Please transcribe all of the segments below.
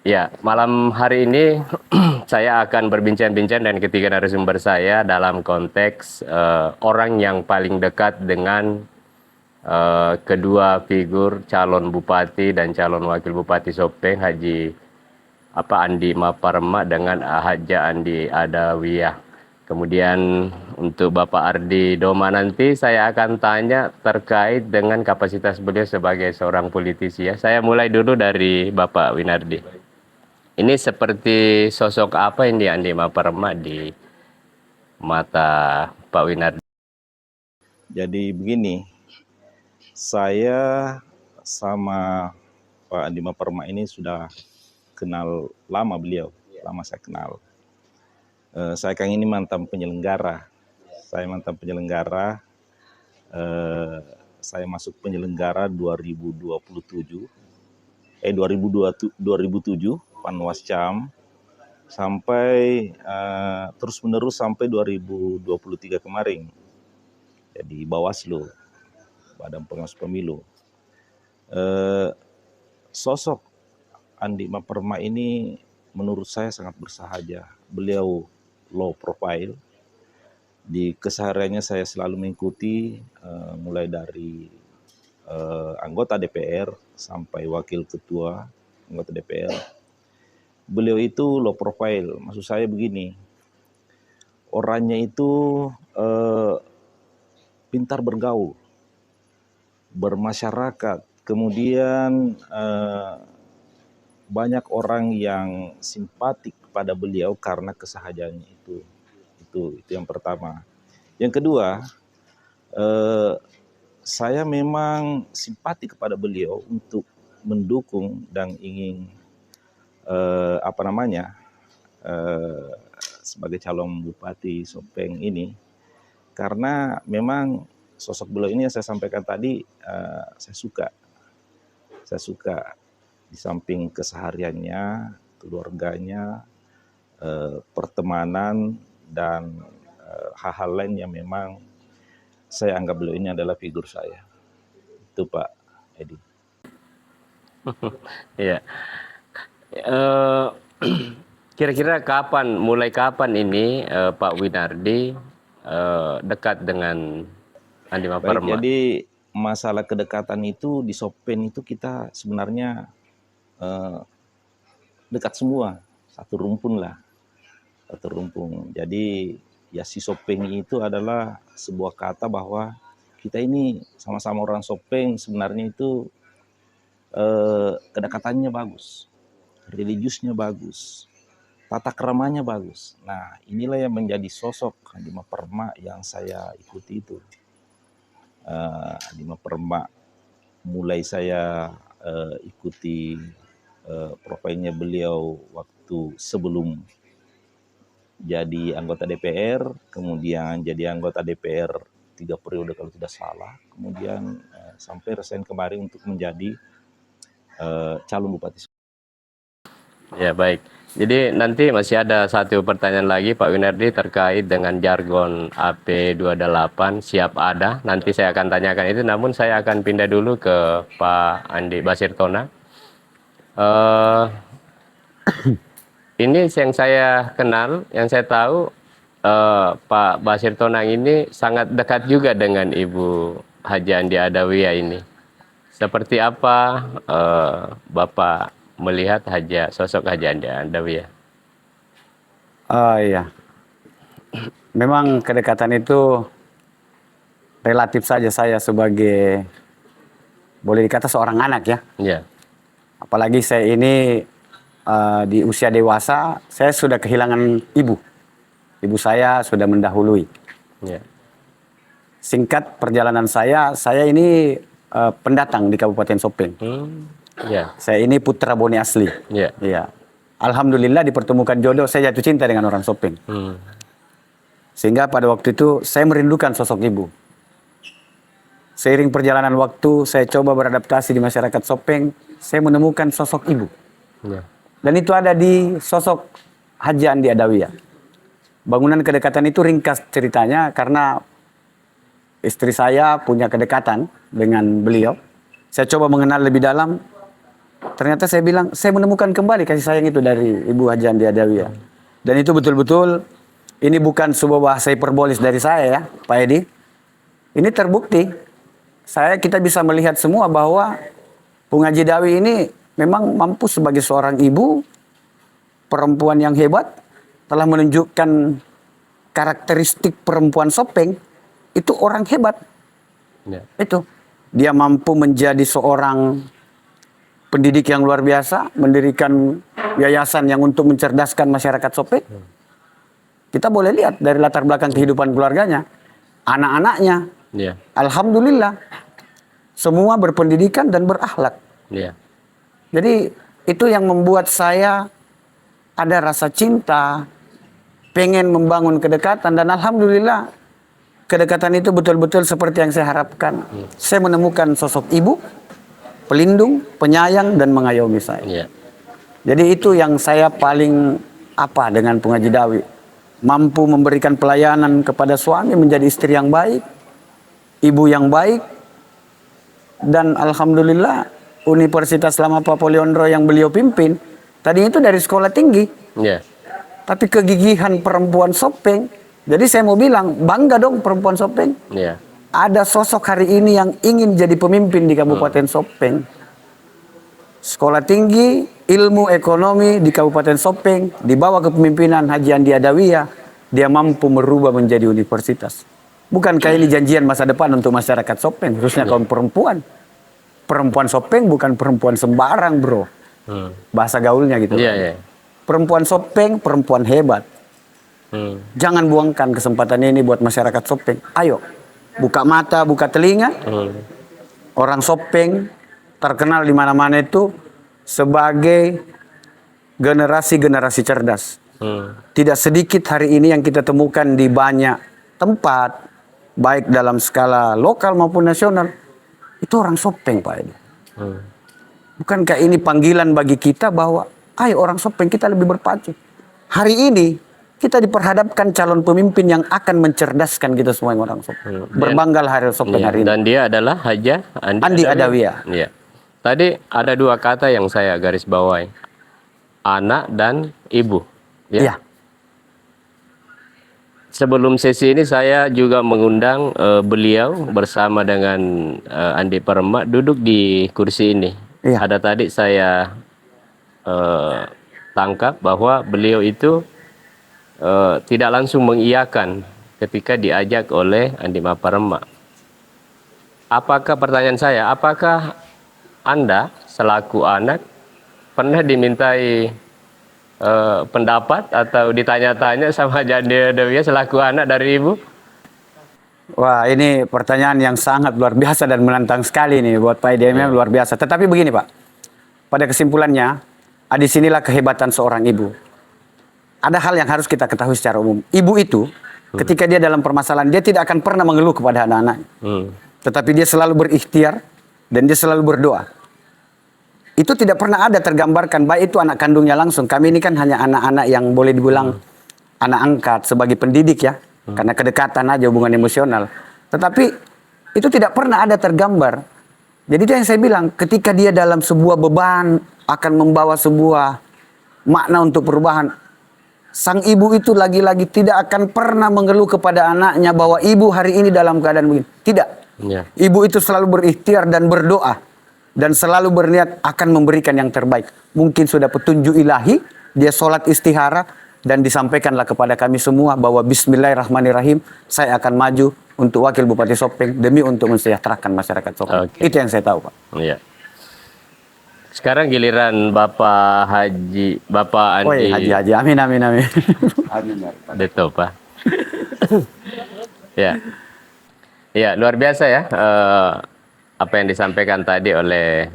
Ya, malam hari ini saya akan berbincang-bincang dengan ketiga narasumber saya dalam konteks orang yang paling dekat dengan kedua figur calon bupati dan calon wakil bupati Sopeng, Haji Andi Maparma dengan Haja Andi Adawiyah. Kemudian untuk Bapak Ardi Doma nanti saya akan tanya terkait dengan kapasitas beliau sebagai seorang politisi ya. Saya mulai dulu dari Bapak Winardi. Ini seperti sosok apa ini Andi Maparma di mata Pak Winardi? Jadi begini, saya sama Pak Andi Maparma ini sudah kenal lama beliau, lama saya kenal. Saya kan ini mantan penyelenggara, saya masuk penyelenggara 2007, Panwascam, sampai terus menerus sampai 2023 kemarin. Jadi Bawaslu, Badan Pengawas Pemilu. Sosok Andi Maparma ini menurut saya sangat bersahaja. Beliau low profile. Di kesehariannya saya selalu mengikuti mulai dari anggota DPR sampai wakil ketua anggota DPR. Beliau itu low profile. Maksud saya begini, orangnya itu pintar bergaul, bermasyarakat, kemudian banyak orang yang simpatik pada beliau karena kesahajaannya itu yang pertama. Yang kedua, saya memang simpati kepada beliau untuk mendukung dan ingin sebagai calon bupati Sopeng ini, karena memang sosok beliau ini yang saya sampaikan tadi, saya suka di samping kesehariannya, keluarganya, pertemanan, dan hal-hal lain yang memang saya anggap beliau ini adalah figur saya. Itu Pak Edi. Ya, kira-kira mulai kapan ini Pak Winardi dekat dengan Andi Baik, Maparma? jadi masalah kedekatan itu di Sopeng itu kita sebenarnya dekat semua, satu rumpun lah. Jadi ya si Sopeng itu adalah sebuah kata bahwa kita ini sama-sama orang Sopeng, sebenarnya itu kedekatannya bagus, religiusnya bagus, tata keramanya bagus. Nah, inilah yang menjadi sosok Andi Maparma yang saya ikuti itu. Andi Maparma mulai saya ikuti profilnya beliau waktu sebelum jadi anggota DPR, kemudian jadi anggota DPR 3 periode kalau tidak salah, kemudian sampai resign kemarin untuk menjadi calon bupati. Ya, baik. Jadi nanti masih ada satu pertanyaan lagi Pak Winardi terkait dengan jargon AP28 siap ada. Nanti saya akan tanyakan itu, namun saya akan pindah dulu ke Pak Andi Basirtonang. Ini yang saya kenal, yang saya tahu Pak Basirtonang ini sangat dekat juga dengan Ibu Haji Andi Adawiyah ini. Seperti apa Bapak melihat sosok Haji Andi Adawiyah? Iya, memang kedekatan itu relatif saja. Saya sebagai, boleh dikata seorang anak ya. Ya. Apalagi saya ini di usia dewasa, saya sudah kehilangan ibu. Ibu saya sudah mendahului. Ya. Singkat perjalanan saya ini pendatang di Kabupaten Sopeng. Ya. Saya ini putra Bone asli. Ya. Iya. Alhamdulillah dipertemukan jodoh, saya jatuh cinta dengan orang Sopeng. Sehingga pada waktu itu saya merindukan sosok ibu. Seiring perjalanan waktu, saya coba beradaptasi di masyarakat Sopeng, saya menemukan sosok ibu. Ya. Dan itu ada di sosok Haji Andi Adawiyah. Bangunan kedekatan itu ringkas ceritanya karena istri saya punya kedekatan dengan beliau. Saya coba mengenal lebih dalam, ternyata saya bilang, saya menemukan kembali kasih sayang itu dari Ibu Haji Andi Adawiyah. Dan itu betul-betul, ini bukan sebuah bahasa hiperbolis dari saya ya, Pak Edi. Ini terbukti. Kita bisa melihat semua bahwa Bung Haji Dawi ini memang mampu sebagai seorang ibu, perempuan yang hebat, telah menunjukkan karakteristik perempuan Sopeng, itu orang hebat. Ya. Itu. Dia mampu menjadi seorang pendidik yang luar biasa, mendirikan yayasan yang untuk mencerdaskan masyarakat Sopeng. Kita boleh lihat dari latar belakang kehidupan keluarganya, anak-anaknya. Ya. Alhamdulillah, semua berpendidikan dan berakhlak. Ya. Jadi itu yang membuat saya ada rasa cinta, pengen membangun kedekatan, dan alhamdulillah kedekatan itu betul-betul seperti yang saya harapkan. Saya menemukan sosok ibu, pelindung, penyayang, dan mengayomi saya. Ya. Jadi itu yang saya paling apa dengan Bung Haji Dawi. Mampu memberikan pelayanan kepada suami, menjadi istri yang baik, ibu yang baik, dan alhamdulillah Universitas Lama Papaliondro yang beliau pimpin, tadi itu dari sekolah tinggi. Ya. Tapi kegigihan perempuan Sopeng, jadi saya mau bilang, bangga dong perempuan Sopeng. Ya. Ada sosok hari ini yang ingin jadi pemimpin di Kabupaten Sopeng. Sekolah tinggi, ilmu ekonomi di Kabupaten Sopeng, di bawah kepemimpinan Haji Andi Adawiyah, dia mampu merubah menjadi universitas. Bukankah ini janjian masa depan untuk masyarakat Sopeng, khususnya kaum perempuan? Perempuan Sopeng bukan perempuan sembarang, bro. Bahasa gaulnya gitu. Iya, iya. Perempuan Sopeng, perempuan hebat. Jangan buangkan kesempatan ini buat masyarakat Sopeng. Ayo, buka mata, buka telinga. Orang Sopeng terkenal di mana-mana itu sebagai generasi-generasi cerdas. Tidak sedikit hari ini yang kita temukan di banyak tempat, baik dalam skala lokal maupun nasional. Itu orang Sopeng, Pak Edi. Bukankah ini panggilan bagi kita bahwa ayo orang Sopeng kita lebih berpacu. Hari ini kita diperhadapkan calon pemimpin yang akan mencerdaskan kita semua yang orang Sopeng. Berbanggalah hari Sopeng hari ini. Dan dia adalah Haji Andi Adawiyah. Iya. Tadi ada dua kata yang saya garis bawahi. Anak dan ibu. Iya. Sebelum sesi ini saya juga mengundang beliau bersama dengan Andi Parema duduk di kursi ini. Iya. Ada tadi saya tangkap bahwa beliau itu tidak langsung mengiyakan ketika diajak oleh Andi Parema. Pertanyaan saya, apakah Anda selaku anak pernah dimintai pendapat atau ditanya-tanya sama Haji Andi Adawiyah selaku anak dari ibu? Wah, ini pertanyaan yang sangat luar biasa dan menantang sekali nih buat Pak IDM, luar biasa. Tetapi begini Pak, pada kesimpulannya, disinilah kehebatan seorang ibu. Ada hal yang harus kita ketahui secara umum. Ibu itu, ketika dia dalam permasalahan, dia tidak akan pernah mengeluh kepada anak-anak. Tetapi dia selalu berikhtiar dan dia selalu berdoa. Itu tidak pernah ada tergambarkan, baik itu anak kandungnya langsung. Kami ini kan hanya anak-anak yang boleh dibilang anak angkat sebagai pendidik ya. Karena kedekatan aja, hubungan emosional. Tetapi itu tidak pernah ada tergambar. Jadi itu yang saya bilang, ketika dia dalam sebuah beban akan membawa sebuah makna untuk perubahan. Sang ibu itu lagi-lagi tidak akan pernah mengeluh kepada anaknya bahwa ibu hari ini dalam keadaan begini. Tidak. Ya. Ibu itu selalu berikhtiar dan berdoa. Dan selalu berniat akan memberikan yang terbaik. Mungkin sudah petunjuk ilahi, dia sholat istihara, dan disampaikanlah kepada kami semua bahwa bismillahirrahmanirrahim, saya akan maju untuk wakil Bupati Sopeng demi untuk mensejahterakan masyarakat Sopeng. Oke. Itu yang saya tahu, Pak. Iya. Sekarang giliran Bapak Andi. Haji. Amin. Betul, Pak. Ya. Ya, luar biasa ya. Apa yang disampaikan tadi oleh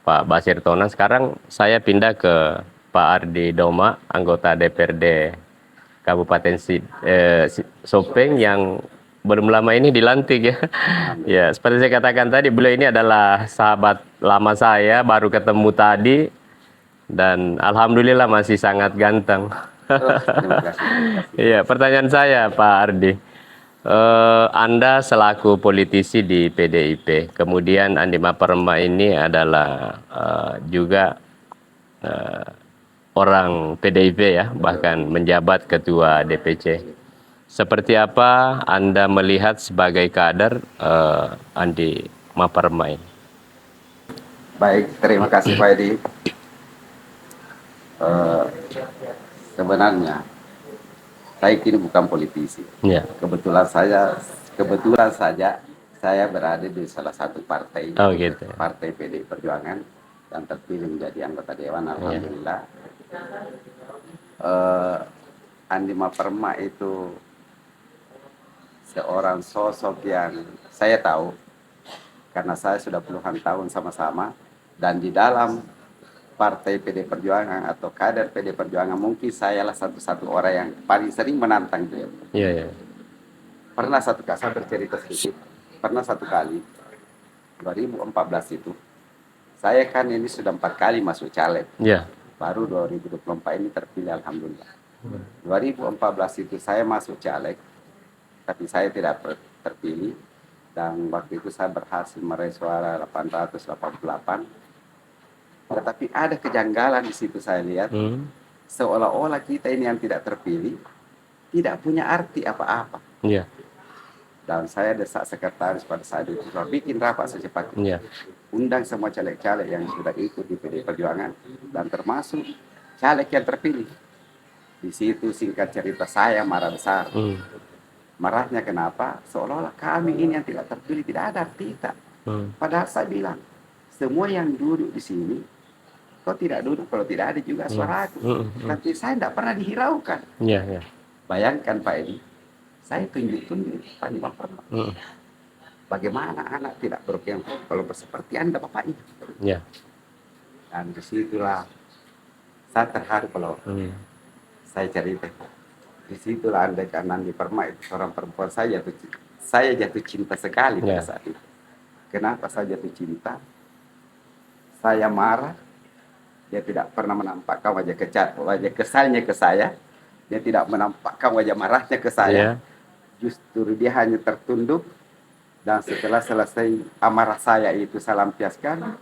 Pak Basir Tonan. Sekarang saya pindah ke Pak Ardi Doma, anggota DPRD Kabupaten Sopeng yang belum lama ini dilantik ya. Ya, seperti saya katakan tadi, beliau ini adalah sahabat lama saya, baru ketemu tadi, dan alhamdulillah masih sangat ganteng. Iya, pertanyaan saya Pak Ardi, Anda selaku politisi di PDIP, kemudian Andi Maparma ini adalah juga orang PDIP ya, bahkan menjabat ketua DPC. Seperti apa Anda melihat sebagai kader Andi Maparma ini? Baik, terima kasih Pak Edi. Eh, Sebenarnya saya kini bukan politisi. Ya. Kebetulan saja saya berada di salah satu partai, Oh gitu. Partai PDI Perjuangan, yang terpilih menjadi anggota dewan. Alhamdulillah. Andi Maparma itu seorang sosok yang saya tahu karena saya sudah puluhan tahun sama-sama, dan di dalam Partai PD Perjuangan atau kader PD Perjuangan mungkin saya lah satu-satu orang yang paling sering menantang beliau. Iya, iya. Pernah satu kali, saya bercerita sedikit, pernah satu kali 2014 itu saya kan ini sudah 4 kali masuk caleg. Iya. Baru 2024 ini terpilih, alhamdulillah. 2014 itu saya masuk caleg, tapi saya tidak terpilih, dan waktu itu saya berhasil meraih suara 888. Tetapi ada kejanggalan di situ saya lihat, seolah-olah kita ini yang tidak terpilih tidak punya arti apa-apa. Iya. Dan saya desak sekretaris pada saat itu, bikin rapat secepatnya. Iya. Undang semua caleg-caleg yang sudah ikut di PDI Perjuangan dan termasuk caleg yang terpilih. Di situ singkat cerita saya marah besar. Marahnya kenapa? Seolah-olah kami ini yang tidak terpilih tidak ada arti kita. Padahal saya bilang, semua yang duduk di sini, kau tidak duduk kalau tidak ada juga suara aku. Tapi saya tidak pernah dihiraukan. Iya, iya. Bayangkan Pak Edi, saya tunjuk-tunjuk Pak Maparma. Bagaimana anak tidak berkenan kalau seperti Anda bapaknya. Iya. Dan disitulah saya terharu kalau saya cerita. Disitulah Anda karena Andi Perma itu seorang perempuan, saya jatuh cinta sekali pada saat itu. Kenapa saya jatuh cinta? Saya marah, dia tidak pernah menampakkan wajah kesalnya ke saya. Dia tidak menampakkan wajah marahnya ke saya. Justru dia hanya tertunduk, dan setelah selesai amarah saya itu saya lampiaskan,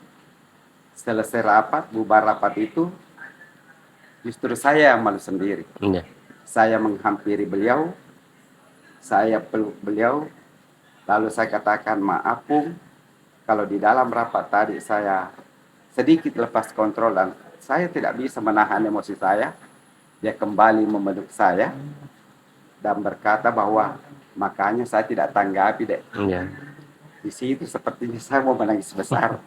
selesai rapat, bubar rapat itu, justru saya yang malu sendiri. Saya menghampiri beliau, saya peluk beliau, lalu saya katakan, maaf Pung, kalau di dalam rapat tadi saya sedikit lepas kontrol dan saya tidak bisa menahan emosi saya. Dia kembali memeluk saya dan berkata bahwa makanya saya tidak tanggapi deh. Di situ sepertinya saya mau menangis besar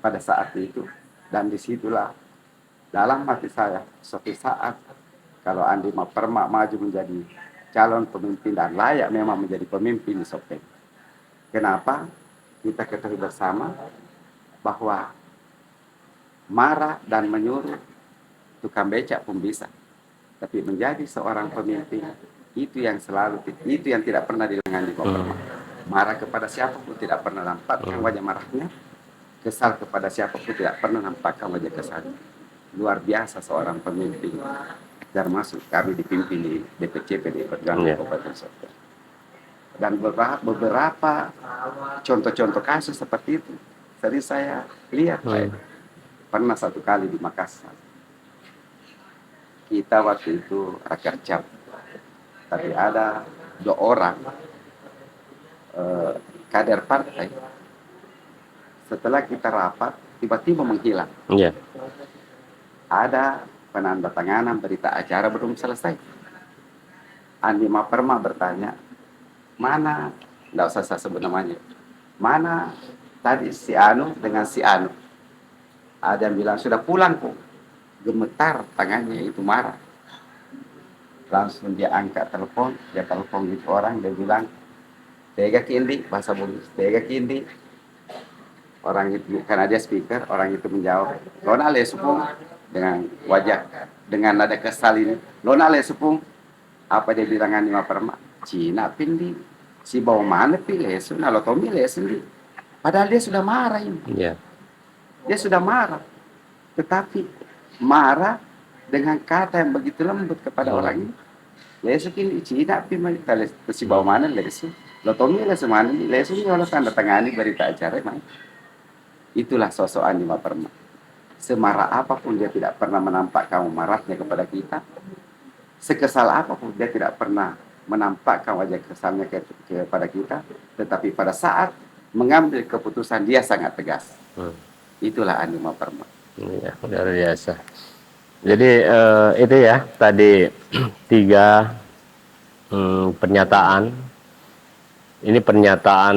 pada saat itu. Dan disitulah dalam hati saya, suatu saat kalau Andi Maparma maju menjadi calon pemimpin dan layak memang menjadi pemimpin di Sopeng. Kenapa? Kita ketahui bersama bahwa marah dan menyuruh tukang becak pun bisa, tapi menjadi seorang pemimpin itu yang tidak pernah dilengani Maparma. Marah kepada siapapun tidak pernah nampakkan wajah marahnya, kesal kepada siapapun tidak pernah nampakkan wajah kesalnya. Luar biasa seorang pemimpin, termasuk kami dipimpin di DPC PDI Perjuangan Kabupaten Sopeng. Dan beberapa contoh-contoh kasus seperti itu sering saya lihat, Pak. Pernah satu kali di Makassar, kita waktu itu rakyat cap, tapi ada 2 orang kader partai. Setelah kita rapat, tiba-tiba menghilang. Ada penandatanganan berita acara belum selesai. Andi Maparma bertanya, mana, tidak usah saya sebut namanya, mana tadi si Anu dengan si Anu. Ada yang bilang sudah pulang kok. Gemetar tangannya itu, marah. Langsung dia angkat telepon, dia telepon itu orang, dia bilang, tega kindi, bahasa Bugis, tega kindi. Orang itu, karena dia speaker, orang itu menjawab, lona le supung, dengan wajah, dengan nada kesal ini, lona le supung. Apa dia bilang Andi Maparma? Cina pindi, si bawa mana pilih, lo tomi le sendiri. Padahal dia sudah marah ini. Dia sudah marah, tetapi marah dengan kata yang begitu lembut kepada orang ini Lesu kini Cina pi mai tales si bawa mana lesu. Lo tomi lesu mana lesu ni kalau tanda tangani berita acara mai. Itulah sosok Andi Maperma. Semarah apapun dia tidak pernah menampakkan marahnya kepada kita. Sekesal apapun dia tidak pernah menampakkan wajah kesalnya kepada kita. Tetapi pada saat mengambil keputusan dia sangat tegas. Itulah Andi Maperma. Ya, luar biasa. Jadi itu ya tadi 3 pernyataan. Ini pernyataan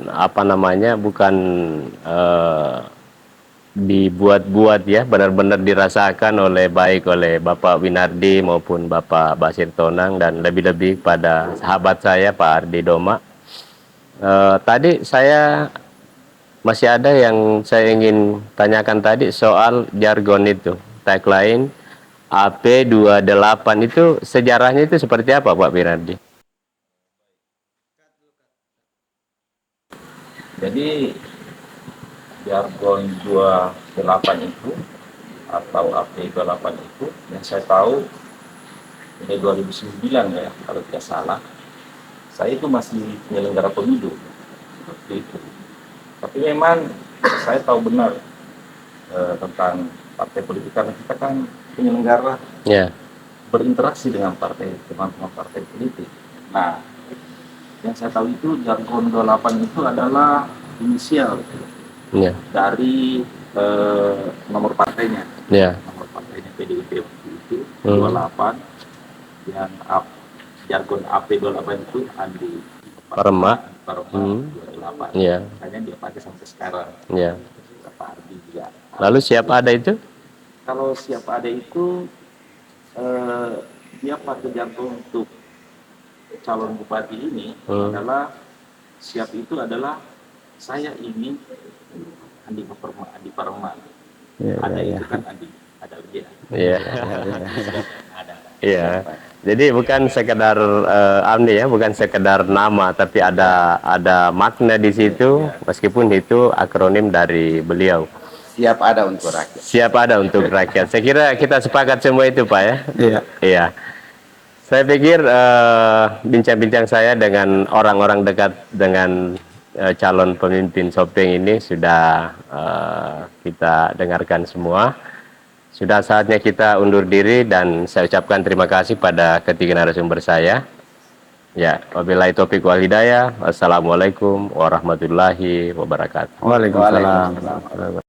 apa namanya, bukan dibuat-buat ya, benar-benar dirasakan oleh baik oleh Bapak Winardi maupun Bapak Basir Tonang, dan lebih-lebih pada sahabat saya Pak Ardi Doma. Tadi saya masih ada yang saya ingin tanyakan tadi soal jargon itu, tagline AP28 itu sejarahnya itu seperti apa Pak Winardi? Jadi jargon 28 itu atau AP28 itu yang saya tahu ini 2009 ya kalau tidak salah. Saya itu masih penyelenggara pemilu waktu itu. Tapi memang saya tahu benar tentang partai politik karena kita kan penyelenggara berinteraksi dengan partai, teman-teman partai politik. Nah, yang saya tahu itu jargon 28 itu adalah inisial dari nomor partainya. Nomor partainya PDIP waktu itu 28, yang jargon AP28 itu Andi Parma 28. Makanya dia pakai sampai sekarang. Pak Ardi juga. Lalu siapa ada itu? Kalau siapa ada itu dia pakai jargon untuk calon bupati ini adalah siap itu adalah saya ini Andi Parma. Ada itu kan Andi, ada dia. Iya. Jadi bukan sekedar Amni ya, bukan sekedar nama, tapi ada makna di situ, meskipun itu akronim dari beliau. Siap ada untuk rakyat. Siap ada untuk rakyat. Saya kira kita sepakat semua itu Pak ya. Iya. Saya pikir bincang-bincang saya dengan orang-orang dekat dengan calon pemimpin Sopeng ini sudah kita dengarkan semua. Sudah saatnya kita undur diri, dan saya ucapkan terima kasih pada ketiga narasumber saya. Ya, wabillahi taufiq wal hidayah. Wassalamualaikum warahmatullahi wabarakatuh. Waalaikumsalam.